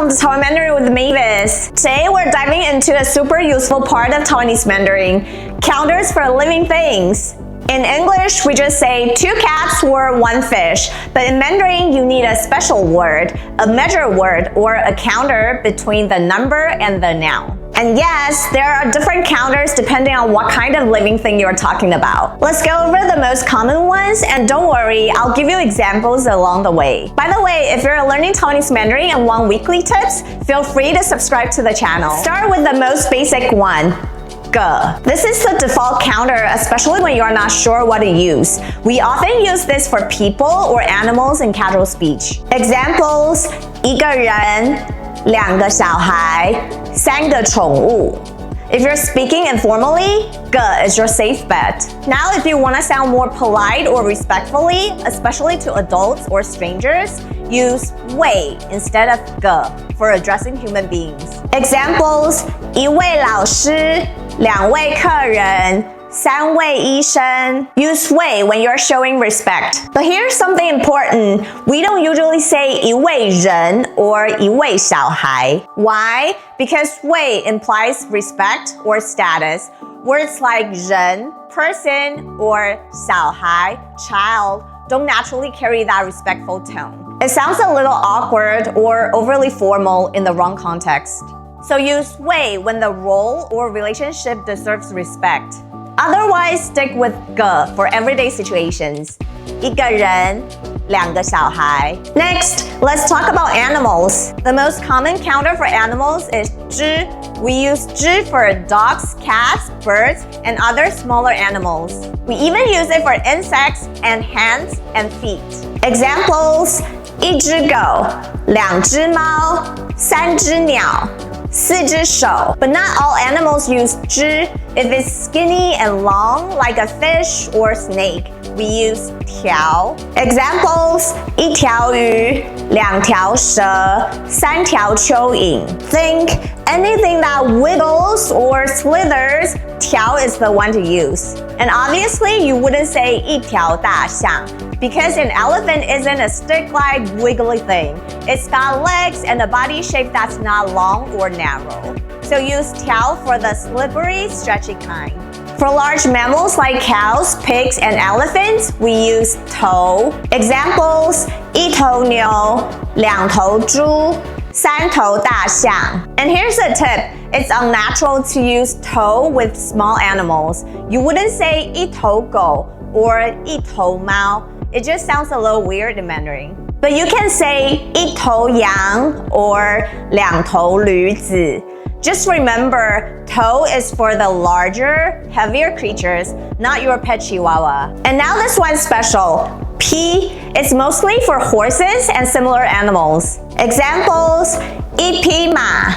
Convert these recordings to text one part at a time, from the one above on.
welcome to Taiwan Mandarin with Mavis. Today we're diving into a super useful part of Taiwanese Mandarin, counters for living things. In English, we just say 2 cats or 1 fish, but in Mandarin, you need a special word, a measure word, or a counter between the number and the noun. And yes, there are different counters depending on what kind of living thing you're talking about. Let's go over the most common ones, and don't worry, I'll give you examples along the way. By the way, if you're learning Taiwanese Mandarin and want weekly tips, feel free to subscribe to the channel. Start with the most basic one. This is the default counter, especially when you're not sure what to use. We often use this for people or animals in casual speech. Examples: 一个人, 2个小孩, 3个宠物. If you're speaking informally, 个 is your safe bet. Now, if you want to sound more polite or respectfully, especially to adults or strangers, use 位 instead of 个 for addressing human beings. Examples: 一位老师, 2位客人, 3位医生. Use 位 when you're showing respect. But here's something important. We don't usually say 一位人 or 一位小孩. Why? Because 位 implies respect or status. Words like 人, person, or 小孩, child, don't naturally carry that respectful tone. It sounds a little awkward or overly formal in the wrong context. So use 位 when the role or relationship deserves respect. Otherwise, stick with 个 for everyday situations. 一个人, 2个小孩. Next, let's talk about animals. The most common counter for animals is 只. We use 只 for dogs, cats, birds, and other smaller animals. We even use it for insects and hands and feet. Examples: 一只狗, 2只猫, 3只鸟, 4只手. But not all animals use 只. If it's skinny and long, like a fish or snake, we use 条. Examples: 一条鱼, 2条蛇, 3条蚯蚓. Think anything that wiggles or slithers, 条 is the one to use. And obviously, you wouldn't say 一条大象, because an elephant isn't a stick-like wiggly thing. It's got legs and a body shape that's not long or narrow. So use 条 for the slippery, stretchy kind. For large mammals like cows, pigs, and elephants, we use 头. Examples: 一头牛, 2头猪, 3头大象. And here's a tip. It's unnatural to use 头 with small animals. You wouldn't say 一头狗 or 一头猫. It just sounds a little weird in Mandarin. But you can say 一头羊 or 2头驴子. Just remember, 头 is for the larger, heavier creatures, not your pet chihuahua. And now this one's special. 匹 is mostly for horses and similar animals. Examples: 一匹马,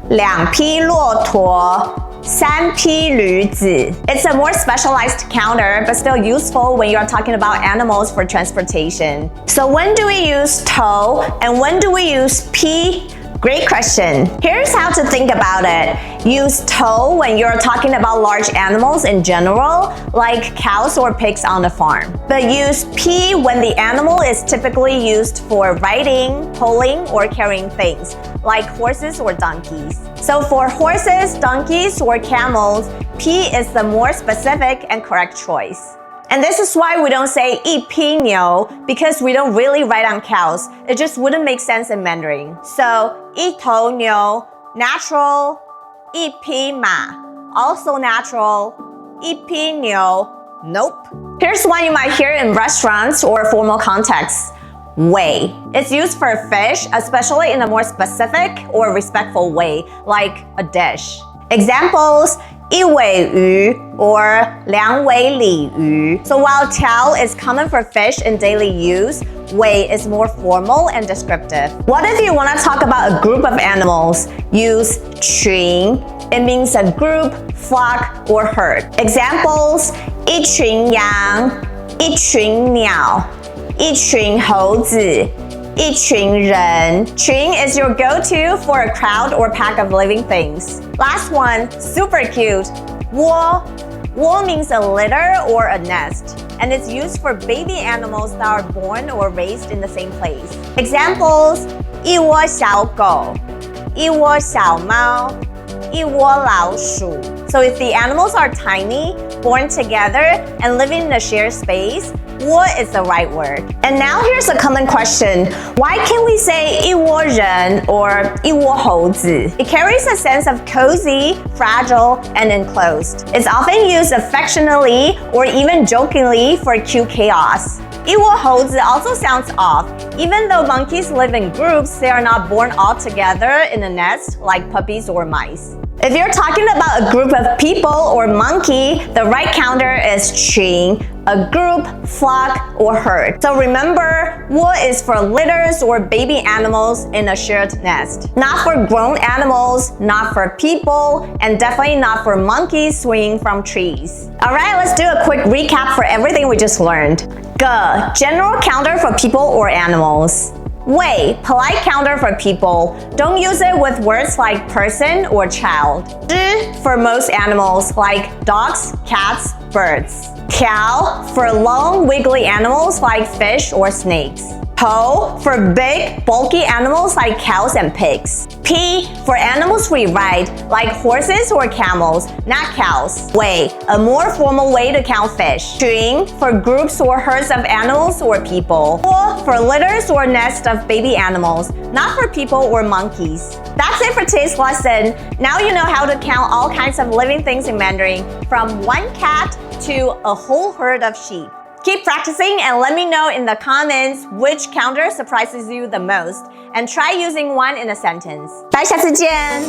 2匹骆驼, 3匹驴子. It's a more specialized counter, but still useful when you're talking about animals for transportation. So when do we use 头 and when do we use 匹? Great question. Here's how to think about it. Use 头 when you're talking about large animals in general, like cows or pigs on a farm. But use 匹 when the animal is typically used for riding, pulling, or carrying things, like horses or donkeys. So for horses, donkeys, or camels, 匹 is the more specific and correct choice. And this is why we don't say 一匹牛, because we don't really ride on cows. It just wouldn't make sense in Mandarin. So 一头牛, natural. 一匹马, also natural. 一匹牛, nope. Here's one you might hear in restaurants or formal contexts. 位. It's used for fish, especially in a more specific or respectful way, like a dish. Examples: 一尾鱼 or 2尾鲤鱼. So while 条 is common for fish in daily use, 尾 is more formal and descriptive. What if you want to talk about a group of animals? Use 群. It means a group, flock, or herd. Examples: 一群羊, 一群鸟, 一群猴子, 一群人. 群 is your go-to for a crowd or pack of living things. Last one, super cute. 窝. 窝 means a litter or a nest, and it's used for baby animals that are born or raised in the same place. Examples: 一窝小狗,一窝小猫，一窝老鼠. So if the animals are tiny, born together, and living in a shared space, what is the right word? And now here's a common question. Why can't we say 一窝人 or 一窝猴子? It carries a sense of cozy, fragile, and enclosed. It's often used affectionately or even jokingly for cute chaos. 一窝猴子 also sounds off. Even though monkeys live in groups, they are not born all together in a nest like puppies or mice. If you're talking about a group of people or monkey, the right counter is 群, a group, flock, or herd. So remember, 窝 is for litters or baby animals in a shared nest. Not for grown animals, not for people, and definitely not for monkeys swinging from trees. Alright, let's do a quick recap for everything we just learned. 个, general counter for people or animals. 位, polite counter for people. Don't use it with words like person or child. 只, for most animals like dogs, cats, birds. 条, for long, wiggly animals like fish or snakes. 头, for big, bulky animals like cows and pigs. P, for animals we ride, like horses or camels, not cows. 位, a more formal way to count fish. 群, for groups or herds of animals or people. 窝, for litters or nests of baby animals, not for people or monkeys. That's it for today's lesson. Now you know how to count all kinds of living things in Mandarin, from one cat to a whole herd of sheep. Keep practicing and let me know in the comments which counter surprises you the most, and try using one in a sentence. 大家下次见。